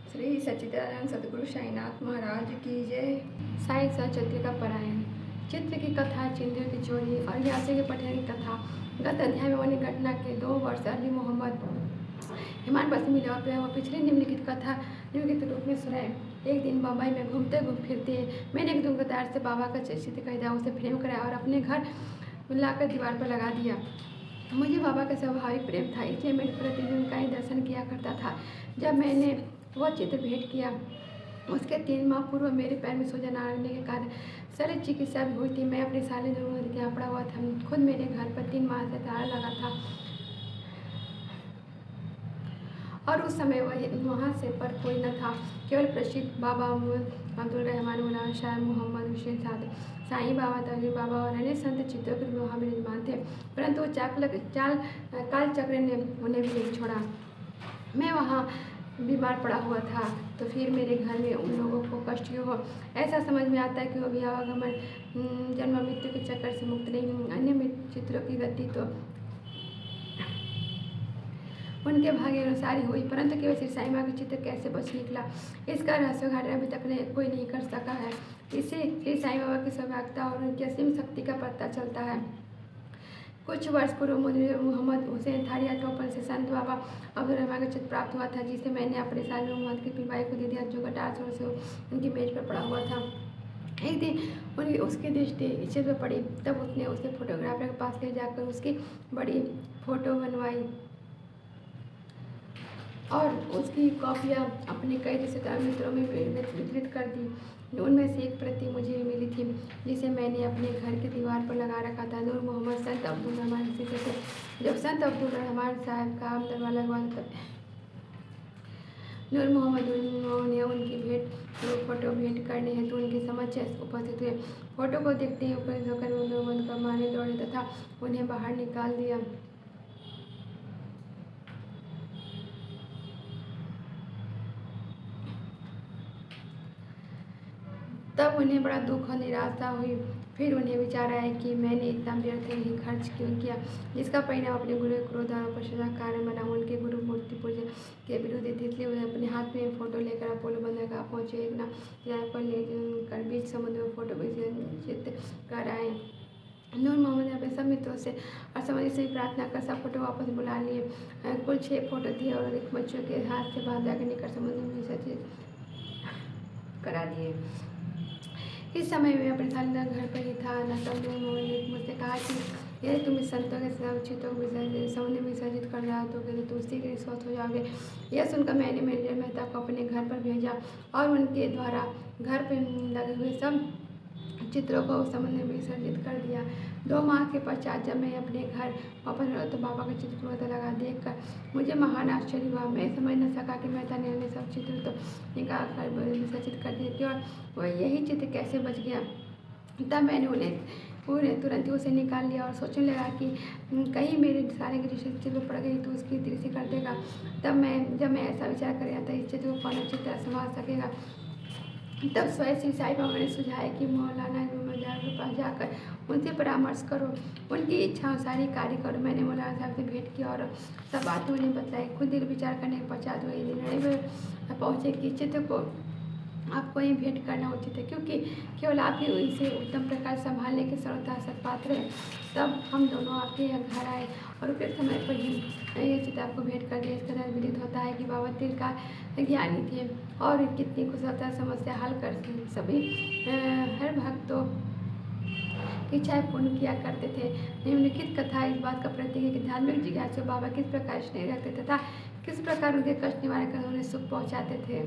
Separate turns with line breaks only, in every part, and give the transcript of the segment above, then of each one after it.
श्री सच्चिदानंद सदगुरु साईनाथ महाराज की जय।
साई सचित्र का परायण। चित्र की कथा, चिंदियों की चोरी और यासे के पठन की कथा। गत अध्याय में बनी घटना के 2 वर्ष अली मोहम्मद हिमान पश्चिमी लौट पे वो पिछली निम्नलिखित कथा निम्नलिखित रूप में सुनाए। एक दिन बम्बई में घूमते फिरते मैंने एक दुकानदार से बाबा का चित्र खरीदा, उसे फ्रेम कराया और अपने घर लाकर दीवार पर लगा दिया। मुझे बाबा का स्वाभाविक प्रेम था, इसलिए मैं प्रतिदिन उनका ही दर्शन किया करता था। जब मैंने वह चित्र भेंट किया, उसके 3 माह पूर्व मेरे पैर में सूजन आने के कारण शल्य चिकित्सा भी हुई थी। मैं अपने साले जरूर के यहाँ पड़ा हुआ था। खुद मेरे घर पर 3 माह से ताला लगा था और उस समय वहाँ से पर कोई न था, केवल प्रसिद्ध बाबा अब्दुल रहमान, मौलाना शाह मोहम्मद हुसैन साईं बाबा, तहरीर बाबा और अन्य संत चित्रों के वहाँ विराजमान थे। परंतु काल चक्र ने उन्हें भी नहीं छोड़ा। मैं वहाँ बीमार पड़ा हुआ था, तो फिर मेरे घर में उन लोगों को कष्ट क्यों हो। ऐसा समझ में आता है कि वो भी आवागमन जन्म मृत्यु के चक्कर से मुक्त नहीं। अन्य चित्रों की गति तो उनके भाग्य अनुसार ही हुई, परंतु केवल श्री साईं बाबा का चित्र कैसे बच निकला, इसका रहस्य उद्घाटन अभी तक कोई नहीं कर सका है। इससे श्री साईं बाबा की सौभाग्यता और उनकी असीम शक्ति का पता चलता है। कुछ वर्ष पूर्व मुझे मोहम्मद हुसैन थारिया टोपन से संत बाबा अब्दुल रहमान का चित्र प्राप्त हुआ था, जिसे मैंने अपने साल मोहम्मद की पीरबाई को दे दिया, जो 1800 से उनकी मेज पर पड़ा हुआ था। एक दिन उसकी दृष्टि चित्र पर पड़ी, तब उसने उसे फोटोग्राफर के पास ले जाकर उसकी बड़ी फोटो बनवाई और उसकी कॉपियाँ अपने कई रिश्तेदार मित्रों में वितरित कर दी। उनमें से एक प्रति मुझे मिली थी, जिसे मैंने अपने घर की दीवार पर लगा रखा था। नूर मोहम्मद संत अब्दुल रहमान से थे। जब संत अब्दुल रहमान साहब का दरबार लगवा था, नूर मोहम्मद ने उनकी फोटो भेंट करने हेतु उनके समक्ष उपस्थित हुए। फोटो को देखते ही उपस्थित होकर नूर मोहम्मद को मारने दौड़े तथा उन्हें बाहर निकाल दिया। तब उन्हें बड़ा दुख और निराशा हुई। फिर उन्हें विचार आया कि मैंने इतना व्यर्थ ही खर्च क्यों किया, जिसका परिणाम अपने गुरु क्रोध और पश्चाताप का कारण बना। उनके गुरु मूर्ति पूजा के विरोधी थे, इसलिए उन्हें अपने हाथ में फोटो लेकर अपोलो बंदरगाह पहुंचे। एक ना किराए पर लेकर बीच समुद्र में फोटो विसर्जित कर आए। नूर मोहम्मद ने अपने सब मित्रों से और समाधि से प्रार्थना कर सब फोटो वापस बुला लिए। कुल 6 फोटो दिए और एक बच्चों के हाथ से बाहर जाकर निकल समुद्र में विसर्जित करा दिए। इस समय मैं अपने सालिना घर पर ही था। नूर मोहम्मद ने मुझसे कहा कि यदि तुम इस संतों के चित्रों को समुद्र में विसर्जित कर रहा तो फिर तुम उसी के स्वस्थ हो जाओगे। यह सुनकर मैंने मैनेजर मेहता को अपने घर पर भेजा और उनके द्वारा घर पर लगे हुए सब चित्रों को समुद्र में विसर्जित कर दिया। 2 माह के पश्चात जब मैं अपने घर वापस लौटा तो बाबा का चित्र पूरा लगा देखकर मुझे महान आश्चर्य हुआ। मैं समझ न सका कि मेहता ने अन्य सब चित्र तो निकाल कर विसर्जित कर दिए, केवल वह यही चित्र कैसे बच गया। तब मैंने उन्हें तुरंत ही उसे निकाल लिया और सोचने लगा कि कहीं मेरे सारे की चित्र पड़ गई तो उसकी दृष्टि कर देगा। जब मैं ऐसा विचार कर रहा था, इस चित्र को कौन अच्छी तरह संभाल सकेगा, तब स्वयं श्री साईं बाबा ने सुझाया कि मौलाना के पास जाकर उनसे परामर्श करो, उनकी इच्छा अनुसार ही कार्य करो। मैंने मौलाना साहब से भेंट की और सब बातें उन्हें बताई। खुद दिल विचार करने के पश्चात वो निर्णय में पहुँचे कि चित्र को आपको ही भेंट करना उचित है, क्योंकि केवल आप ही इसे उत्तम प्रकार संभालने के सर्वथा सत्पात्र हैं। तब हम दोनों आपके यहाँ घर आए और उपयुक्त समय पर ही ये चित्र आपको भेंट कर दिया। इसका तरह विदित होता है कि बाबा तिल का ज्ञानी थे और कितनी कुशलता समस्या हल करते सभी हर भक्तों की इच्छाएं पूर्ण किया करते थे। निम्नलिखित कथा इस बात का प्रतीक है कि धार्मिक जिज्ञासु बाबा किस प्रकार स्नेह रखते तथा किस प्रकार उनके कष्ट निवारण कर उन्हें सुख पहुँचाते थे।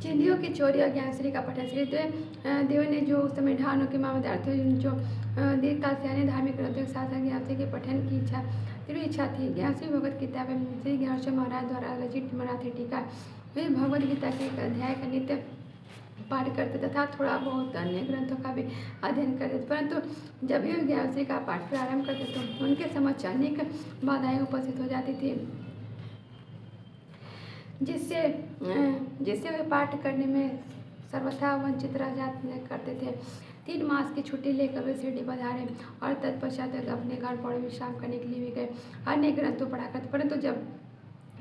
चिंदियों की चोरी और ज्ञानश्री का पठन। श्री देव ने जो उस समय ढानों के मामदार्थियों जो दीर्घकाल से अन्य धार्मिक ग्रंथों के साथ ज्ञानश्री के पठन की तीव्र इच्छा थी। ज्ञानश्री भगवत गीता में श्री ज्ञानेश्वर महाराज द्वारा रचित मराठी टीका वे भगवद गीता के एक अध्याय का नित्य पाठ करते तथा थोड़ा बहुत अन्य ग्रंथों का भी अध्ययन करते, परंतु जब भी ज्ञानश्री का पाठ प्रारंभ करते तो उनके समक्ष अनेक बाधाएं उपस्थित हो जाती थी, जिससे वे पाठ करने में सर्वथा वंचित रह जाते करते थे। 3 मास की छुट्टी लेकर वे शिरडी पधारे और तत्पश्चात अपने घर पौड़े विश्राम करने के लिए भी गए। अन्य ग्रंथों पढ़ा करते, परंतु जब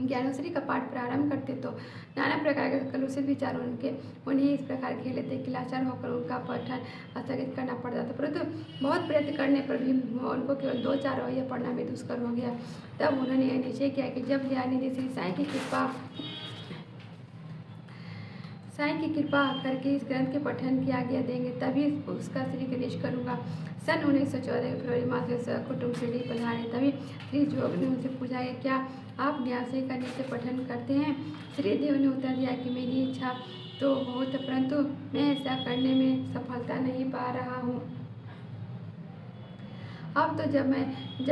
ज्ञानेश्वरी का पाठ प्रारंभ करते तो नाना प्रकार के कलुषित विचार उन्हें इस प्रकार खेले थे कि लाचार होकर उनका पठन स्थगित करना पड़ता था। परंतु बहुत प्रयत्न करने पर भी उनको केवल 2-4 वाक्य पढ़ना भी दुष्कर हो गया। तब उन्होंने यह निश्चय किया कि जब दयानिधि श्री साईं की कृपा करके इस ग्रंथ के पठन की आज्ञा देंगे तभी उसका श्री गणेश करूँगा। सन 1914 के फरवरी मास में कुटुंब शिरडी पधारे। तभी श्री जोग ने उनसे पूछा कि क्या आप ज्ञानेश्वरी का नित्य पठन करते हैं? श्री देव ने उत्तर दिया कि मेरी इच्छा तो बहुत, परंतु मैं ऐसा करने में सफलता नहीं पा रहा हूँ। अब तो जब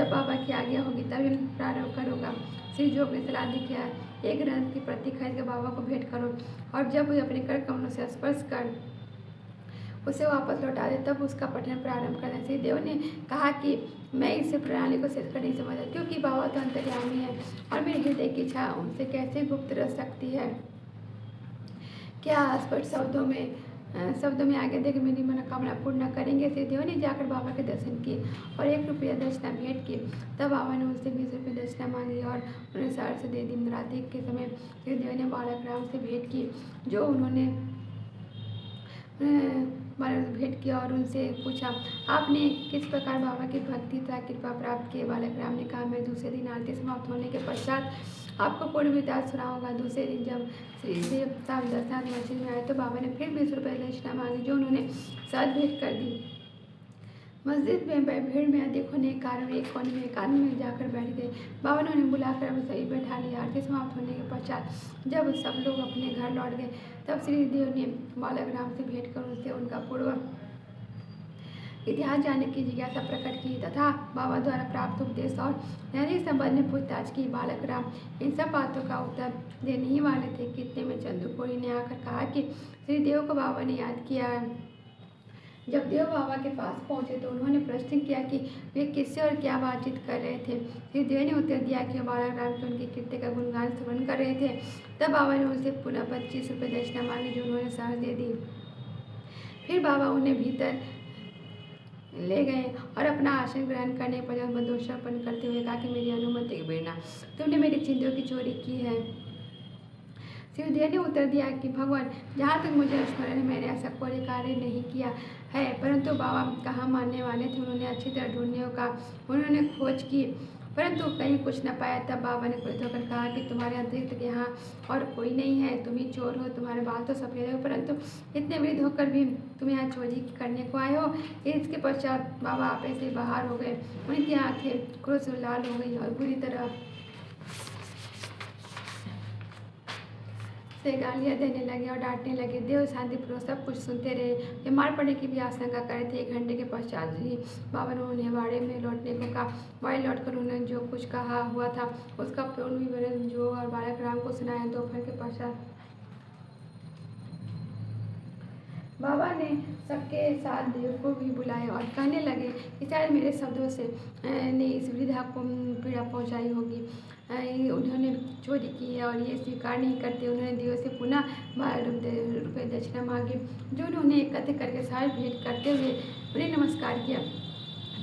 बाबा की आज्ञा होगी तभी प्रारंभ करूँगा। श्री जोग ने सलाह दी किया एक ग्रंथ की प्रति खरीद के बाबा को भेंट करो और जब वे अपने कर कमलों से स्पर्श कर उसे वापस लौटा दे तब उसका पठन प्रारंभ करना। श्री देव ने कहा कि मैं इस प्रणाली को सिद्ध कर नहीं समझता, क्योंकि बाबा तो अंतर्यामी है और मेरे हृदय की इच्छा उनसे कैसे गुप्त रह सकती है। क्या स्पष्ट शब्दों में आगे देकर मेरी मनोकामना पूर्ण न करेंगे? श्री देव ने जाकर बाबा के दर्शन किए और 1 रुपया दक्षिणा भेंट की। तब बाबा ने उनसे 20 रुपये दक्षिणा मांगी और उन्हें सहर से दे दी। रात्रि के समय श्री देव ने बालक राम से भेंट की, जो उन्होंने भेंट किया और उनसे पूछा आपने किस प्रकार बाबा की भक्ति तथा कृपा प्राप्त की? बालक राम ने कहा मैं दूसरे दिन आरती समाप्त होने के पश्चात आपको पूर्ण वृत्तांत सुनाऊंगा। दूसरे दिन जब श्री देव साहब दर्शनार्थ मस्जिद में आए तो बाबा ने फिर 20 रुपये दक्षिणा मांगी, जो उन्होंने साथ भेंट कर दी। मस्जिद में भीड़ में अधिक होने के कारण एक कोने में एकांत में जाकर बैठ गए। बाबा ने उन्हें बुलाकर सही बैठा लिया। आरती समाप्त होने के पश्चात जब सब लोग अपने घर लौट गए तब श्री देव ने बालक राम से भेंट कर उनसे उनका पूर्व इतिहास जानने की जिज्ञासा प्रकट की तथा बाबा द्वारा प्राप्त उपदेश और नैतिक संबंध में पूछताछ की। बालक राम इन सब बातों का उत्तर देने ही वाले थे कि इतने में चंद्रकोरी ने आकर कहा कि श्री देव को बाबा ने याद किया है। जब देव बाबा के पास पहुंचे तो उन्होंने प्रश्न किया कि वे किससे और क्या बातचीत कर रहे थे। श्री देव ने उत्तर दिया कि बालक राम के उनके कृत्य का गुणगान श्रवण कर रहे थे। तब बाबा ने उनसे पुनः 25 रुपये दक्षिणा मांगी, जो उन्होंने सहज दे दी। फिर बाबा उन्हें भीतर ले गए और अपना आसन ग्रहण करने पर दोषारोपण करते हुए कहा कि मेरी अनुमति के बिना तुमने मेरी चिंतों की चोरी की है। शिवदेव ने उत्तर दिया कि भगवान जहाँ तक मुझे स्मरण है मैंने ऐसा कोई कार्य नहीं किया है, परंतु बाबा कहाँ मानने वाले थे। उन्होंने अच्छी तरह ढूंढने का उन्होंने खोज की परंतु कहीं कुछ न पाया। तब बाबा ने क्रोध होकर कहा कि तुम्हारे अतिरिक्त यहाँ और कोई नहीं है, तुम ही चोर हो। तुम्हारे बाल तो सफ़ेद हो परंतु इतने वृद्ध होकर भी तुम यहाँ चोरी करने को आए हो। इसके पश्चात बाबा आपे से बाहर हो गए। उनकी आंखें क्रोध से लाल हो गई और बुरी तरह से गालियाँ देने लगे और डांटने लगे। देव शांतिपूर्वक सब कुछ सुनते रहे। वे मार पड़ने की भी आशंका कर रहे थे। 1 घंटे के पश्चात ही बाबा ने उन्हें वाड़े में लौटने को कहा। वाड़े लौटकर उन्होंने जो कुछ कहा हुआ था उसका पूर्ण विवरण जो और बालक राम को सुनाया। दोपहर के पश्चात बाबा ने सबके साथ देव को भी बुलाया और कहने लगे कि शायद मेरे शब्दों से ने इस वृद्धा को पीड़ा पहुंचाई होगी। उन्होंने चोरी की है और ये स्वीकार नहीं करते। उन्होंने देव से पुनः 12 रुपये दक्षिणा मांगी, जो उन्होंने एकत्र करके सारी भेंट करते हुए उन्हें नमस्कार किया।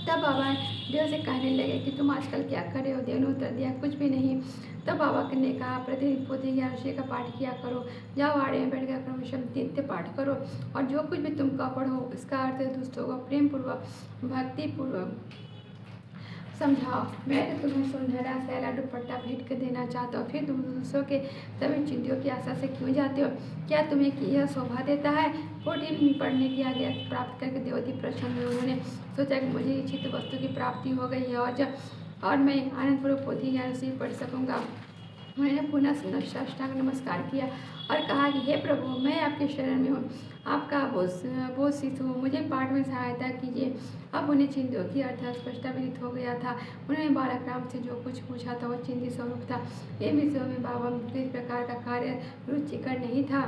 तब बाबा देव से कहने लगे कि तुम आजकल क्या कर रहे हो? देव ने उत्तर दिया कुछ भी नहीं। तब बाबा ने कहा प्रतिदिन पोथी ज्ञानेश्वरी का पाठ किया करो, जाओ वाड़े में बैठ कर क्रमशः नित्य पाठ करो और जो कुछ भी तुम पढ़ो इसका अर्थ दुष्टों को प्रेम पूर्वक भक्ति पूर्वक समझाओ। मैं तो तुम्हें सुनहरा सैला दुपट्टा भेंट कर देना चाहता हूँ, फिर तुम दूसरों के सभी चिंतियों की आशा से क्यों जाते हो? क्या तुम्हें कि यह शोभा देता है? पोथी पढ़ने की आज्ञा प्राप्त करके देवती प्रसन्न हुए। उन्होंने सोचा कि मुझे इच्छित वस्तु की प्राप्ति हो गई है और मैं आनंदपूर्वक पोथी ज्ञानेश्वरी पढ़ सकूँगा। मैंने पुनः साष्टांग नमस्कार किया और कहा कि हे प्रभु, मैं आपके शरण में हूँ, आपका बोझ शिष्य हूँ, मुझे पाठ में सहायता कीजिए। अब उन्हें चिंतियों की अर्थ स्पष्टता विदित हो गया था। उन्होंने बालक राम से जो कुछ पूछा था वो चिंतित स्वरूप था। इन विषयों में बाबा किस प्रकार का कार्य रुचिकर नहीं था,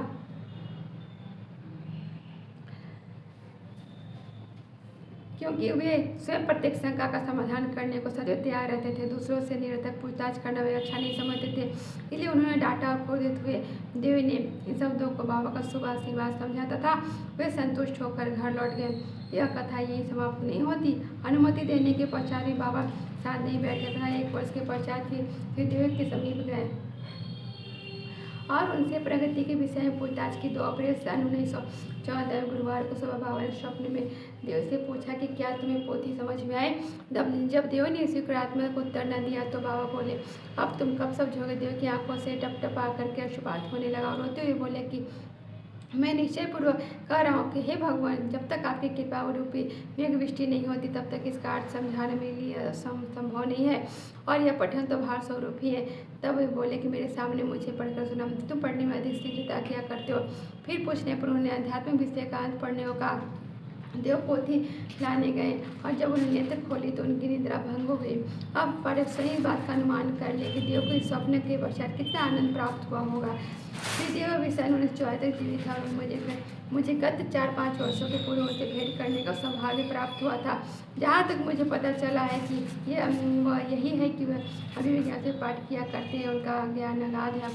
क्योंकि वे स्वयं प्रत्येक शंका का समाधान करने को सदैव तैयार रहते थे। दूसरों से निरर्थक पूछताछ करना वे अच्छा नहीं समझते थे, इसलिए उन्होंने डांटा और क्रोधित हुए। देव ने इन शब्दों को बाबा का शुभ आशीर्वाद समझा तथा वे संतुष्ट होकर घर लौट गए। यह कथा यही समाप्त नहीं होती। अनुमति देने के पश्चात भी बाबा साथ नहीं बैठे तथा 1 वर्ष के पश्चात ही देव के समीप गए। और उनसे प्रगति के विषय में पूछताछ की। 2 अप्रैल सन 1914 गुरुवार को सुबह बाबा ने स्वप्न में देव से पूछा कि क्या तुम्हें पोथी समझ में आए। जब देव ने स्वीकारात्मक उत्तर न दिया तो बाबा बोले, अब तुम कब समझोगे। देव की आंखों से टप टप आकर के अश्रुपात होने लगा और रोते हुए बोले कि मैं निश्चय पूर्वक कह रहा हूँ कि हे भगवान, जब तक आपकी कृपा रूपी मेघवृष्टि नहीं होती तब तक इसका अर्थ समझाने मेरे लिए संभव नहीं है और यह पठन तो भार स्वरूप ही है। तब वे बोले कि मेरे सामने मुझे पढ़कर सुना। तुम पढ़ने में अधिक शीघ्रता क्या करते हो। फिर पूछने पर उन्होंने आध्यात्मिक विषय का अंत पढ़ने को कहा। देव पोथी लाने गए और जब उन्होंने नेत्र खोली तो उनकी निद्रा भंग हो गई। अब पर सही बात का अनुमान कर ले कि देव को इस स्वप्न के पश्चात कितना आनंद प्राप्त हुआ होगा। श्री देव विषय 1974 तक जीवित था और मुझे गत 4-5 वर्षों के पूर्व से भेंट करने का सौभाग्य प्राप्त हुआ था। जहाँ तक मुझे पता चला है कि यही है कि वह अभी भी ज्ञान से पाठ किया करते हैं। उनका ज्ञान अगाध है,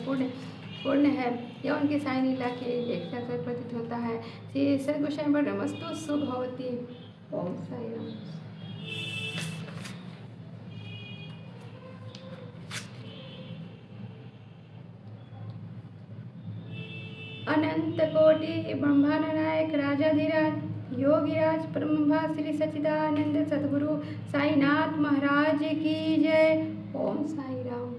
पूर्ण है। यह उनकी साई लीला के लेखना से प्रतीत होता है। श्री सदगुरुशरण ब्रह्मस्तु शुभ होती। ओम साई राम। अनंत कोटि ब्रह्मांड नायक राजाधिराज योगीराज परमभा श्री सच्चिदानंद सद्गुरु साईनाथ महाराज की जय। ओम साई राम।